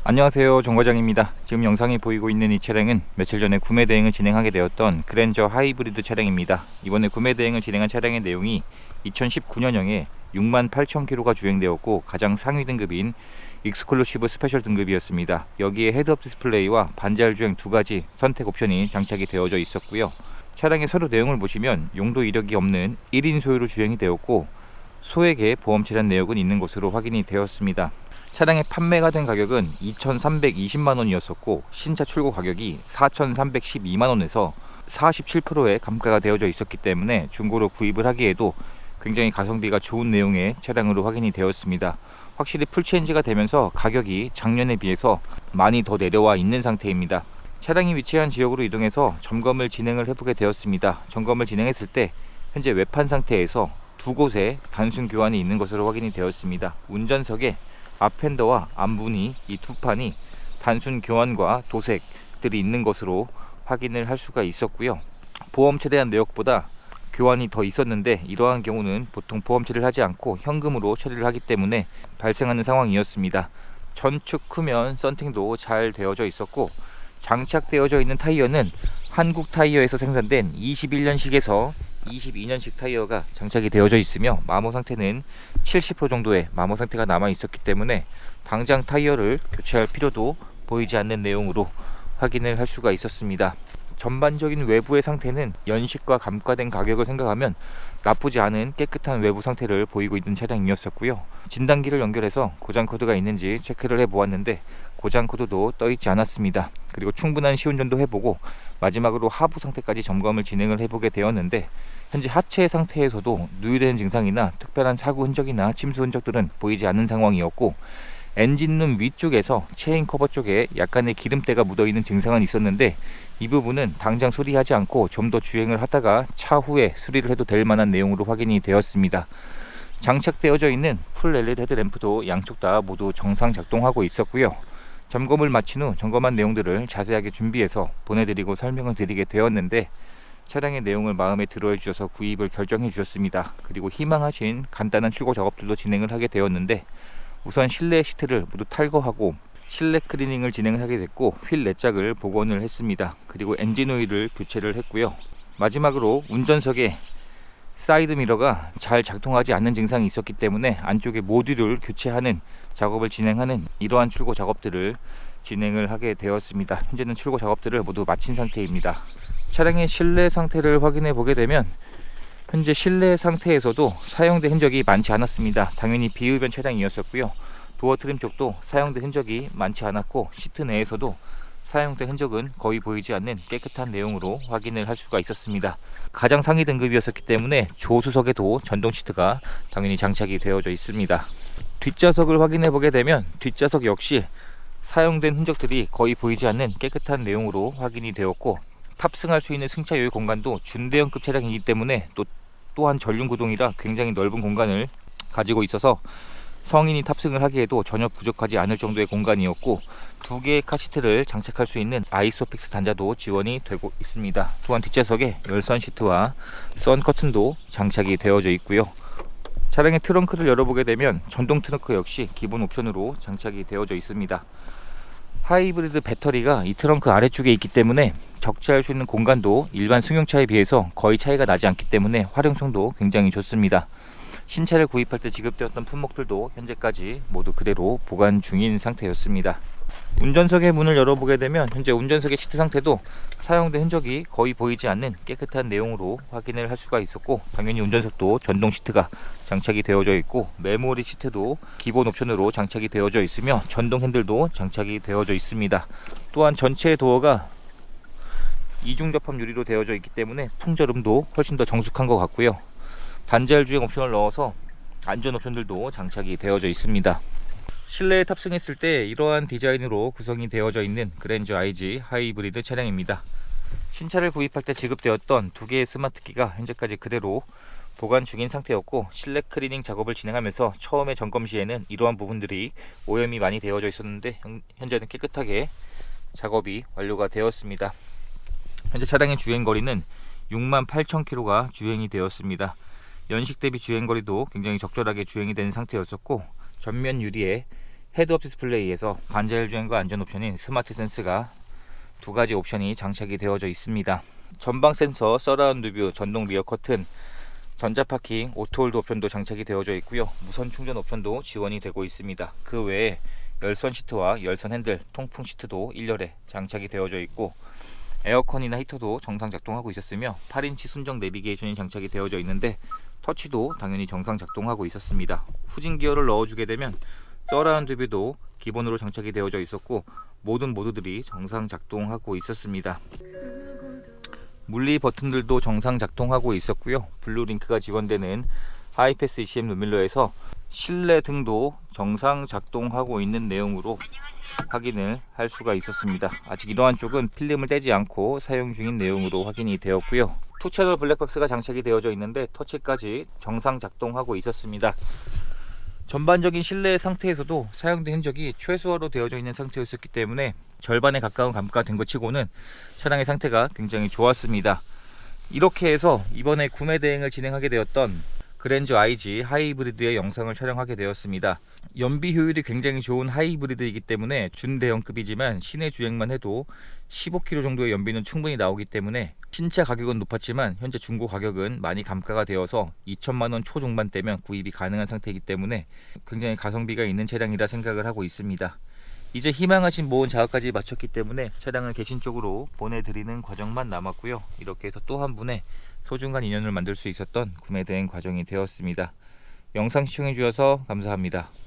안녕하세요, 정 과장입니다. 지금 영상이 보이고 있는 이 차량은 며칠 전에 구매 대행을 진행하게 되었던 그랜저 하이브리드 차량입니다. 이번에 구매 대행을 진행한 차량의 내용이 2019년형에 68,000km가 주행되었고 가장 상위 등급인 익스클루시브 스페셜 등급이었습니다. 여기에 헤드업 디스플레이와 반자율 주행 두 가지 선택 옵션이 장착이 되어져 있었고요. 차량의 서류 내용을 보시면 용도 이력이 없는 1인 소유로 주행이 되었고 소액의 보험 체련 내역은 있는 것으로 확인이 되었습니다. 차량의 판매가 된 가격은 2,320만원이었었고 신차 출고 가격이 4,312만원에서 47%의 감가가 되어져 있었기 때문에 중고로 구입을 하기에도 굉장히 가성비가 좋은 내용의 차량으로 확인이 되었습니다. 확실히 풀체인지가 되면서 가격이 작년에 비해서 많이 더 내려와 있는 상태입니다. 차량이 위치한 지역으로 이동해서 점검을 진행을 해보게 되었습니다. 점검을 진행했을 때 현재 외판 상태에서 두 곳에 단순 교환이 있는 것으로 확인이 되었습니다. 운전석에 앞핸더와 앞문이 이 두 판이 단순 교환과 도색들이 있는 것으로 확인을 할 수가 있었고요. 보험체에 대한 내역보다 교환이 더 있었는데 이러한 경우는 보통 보험체를 하지 않고 현금으로 처리를 하기 때문에 발생하는 상황이었습니다. 전축 후면 썬팅도 잘 되어져 있었고 장착되어져 있는 타이어는 한국 타이어에서 생산된 21년식에서 22년식 타이어가 장착이 되어져 있으며 마모 상태는 70% 정도의 마모 상태가 남아 있었기 때문에 당장 타이어를 교체할 필요도 보이지 않는 내용으로 확인을 할 수가 있었습니다. 전반적인 외부의 상태는 연식과 감가된 가격을 생각하면 나쁘지 않은 깨끗한 외부 상태를 보이고 있는 차량이었었고요. 진단기를 연결해서 고장 코드가 있는지 체크를 해 보았는데 고장 코드도 떠 있지 않았습니다. 그리고 충분한 시운전도 해보고 마지막으로 하부 상태까지 점검을 진행을 해보게 되었는데 현재 하체 상태에서도 누유되는 증상이나 특별한 사고 흔적이나 침수 흔적들은 보이지 않는 상황이었고 엔진룸 위쪽에서 체인 커버 쪽에 약간의 기름때가 묻어있는 증상은 있었는데 이 부분은 당장 수리하지 않고 좀 더 주행을 하다가 차후에 수리를 해도 될 만한 내용으로 확인이 되었습니다. 장착되어져 있는 풀 LED 헤드램프도 양쪽 다 모두 정상 작동하고 있었고요. 점검을 마친 후 점검한 내용들을 자세하게 준비해서 보내드리고 설명을 드리게 되었는데 차량의 내용을 마음에 들어해 주셔서 구입을 결정해 주셨습니다. 그리고 희망하신 간단한 출고 작업들도 진행을 하게 되었는데 우선 실내 시트를 모두 탈거하고 실내 클리닝을 진행을 하게 됐고 휠 내짝을 복원을 했습니다. 그리고 엔진 오일을 교체를 했고요. 마지막으로 운전석에 사이드 미러가 잘 작동하지 않는 증상이 있었기 때문에 안쪽에 모듈을 교체하는 작업을 진행하는 이러한 출고 작업들을 진행을 하게 되었습니다. 현재는 출고 작업들을 모두 마친 상태입니다. 차량의 실내 상태를 확인해 보게 되면 현재 실내 상태에서도 사용된 흔적이 많지 않았습니다. 당연히 비흡연 차량이었었고요. 도어 트림 쪽도 사용된 흔적이 많지 않았고 시트 내에서도 사용된 흔적은 거의 보이지 않는 깨끗한 내용으로 확인을 할 수가 있었습니다. 가장 상위 등급이었기 때문에 조수석에도 전동 시트가 당연히 장착이 되어져 있습니다. 뒷좌석을 확인해 보게 되면 뒷좌석 역시 사용된 흔적들이 거의 보이지 않는 깨끗한 내용으로 확인이 되었고 탑승할 수 있는 승차 여유 공간도 준대형급 차량이기 때문에 또한 전륜 구동이라 굉장히 넓은 공간을 가지고 있어서 성인이 탑승을 하기에도 전혀 부족하지 않을 정도의 공간이었고 두 개의 카시트를 장착할 수 있는 아이소픽스 단자도 지원이 되고 있습니다. 또한 뒷좌석에 열선 시트와 선 커튼도 장착이 되어져 있고요. 차량의 트렁크를 열어보게 되면 전동 트렁크 역시 기본 옵션으로 장착이 되어져 있습니다. 하이브리드 배터리가 이 트렁크 아래쪽에 있기 때문에 적재할 수 있는 공간도 일반 승용차에 비해서 거의 차이가 나지 않기 때문에 활용성도 굉장히 좋습니다. 신차를 구입할 때 지급되었던 품목들도 현재까지 모두 그대로 보관 중인 상태였습니다. 운전석의 문을 열어보게 되면 현재 운전석의 시트 상태도 사용된 흔적이 거의 보이지 않는 깨끗한 내용으로 확인을 할 수가 있었고 당연히 운전석도 전동 시트가 장착이 되어져 있고 메모리 시트도 기본 옵션으로 장착이 되어져 있으며 전동 핸들도 장착이 되어져 있습니다. 또한 전체 도어가 이중 접합 유리로 되어져 있기 때문에 풍절음도 훨씬 더 정숙한 것 같고요. 반자율 주행 옵션을 넣어서 안전 옵션들도 장착이 되어져 있습니다. 실내에 탑승했을 때 이러한 디자인으로 구성이 되어져 있는 그랜저 IG 하이브리드 차량입니다. 신차를 구입할 때 지급되었던 두 개의 스마트키가 현재까지 그대로 보관 중인 상태였고 실내 클리닝 작업을 진행하면서 처음에 점검 시에는 이러한 부분들이 오염이 많이 되어져 있었는데 현재는 깨끗하게 작업이 완료가 되었습니다. 현재 차량의 주행거리는 68,000km가 주행이 되었습니다. 연식 대비 주행거리도 굉장히 적절하게 주행이 된 상태였었고 전면 유리에 헤드업 디스플레이에서 관자율 주행과 안전 옵션인 스마트 센스가 두 가지 옵션이 장착이 되어져 있습니다. 전방 센서, 서라운드 뷰, 전동 리어 커튼, 전자 파킹, 오토홀드 옵션도 장착이 되어져 있고요. 무선 충전 옵션도 지원이 되고 있습니다. 그 외에 열선 시트와 열선 핸들, 통풍 시트도 1열에 장착이 되어져 있고, 에어컨이나 히터도 정상 작동하고 있었으며 8인치 순정 내비게이션이 장착이 되어져 있는데 터치도 당연히 정상 작동하고 있었습니다. 후진 기어를 넣어주게 되면 서라운드 뷰도 기본으로 장착이 되어져 있었고 모든 모드들이 정상 작동하고 있었습니다. 물리 버튼들도 정상 작동하고 있었고요. 블루링크가 지원되는 하이패스 ECM 룸밀러에서 실내 등도 정상 작동하고 있는 내용으로 확인을 할 수가 있었습니다. 아직 이러한 쪽은 필름을 떼지 않고 사용 중인 내용으로 확인이 되었고요. 투채널 블랙박스가 장착이 되어져 있는데 터치까지 정상 작동하고 있었습니다. 전반적인 실내 상태에서도 사용된 흔적이 최소화로 되어져 있는 상태였기 때문에 절반에 가까운 감가가 된 것 치고는 차량의 상태가 굉장히 좋았습니다. 이렇게 해서 이번에 구매 대행을 진행하게 되었던 그랜저 IG 하이브리드의 영상을 촬영하게 되었습니다. 연비 효율이 굉장히 좋은 하이브리드이기 때문에 준대형급이지만 시내 주행만 해도 15km 정도의 연비는 충분히 나오기 때문에 신차 가격은 높았지만 현재 중고 가격은 많이 감가가 되어서 2천만원 초중반대면 구입이 가능한 상태이기 때문에 굉장히 가성비가 있는 차량이라 생각을 하고 있습니다. 이제 희망하신 모은 작업까지 마쳤기 때문에 차량을 개신 쪽으로 보내드리는 과정만 남았고요. 이렇게 해서 또 한 분의 소중한 인연을 만들 수 있었던 구매 대행 과정이 되었습니다. 영상 시청해 주셔서 감사합니다.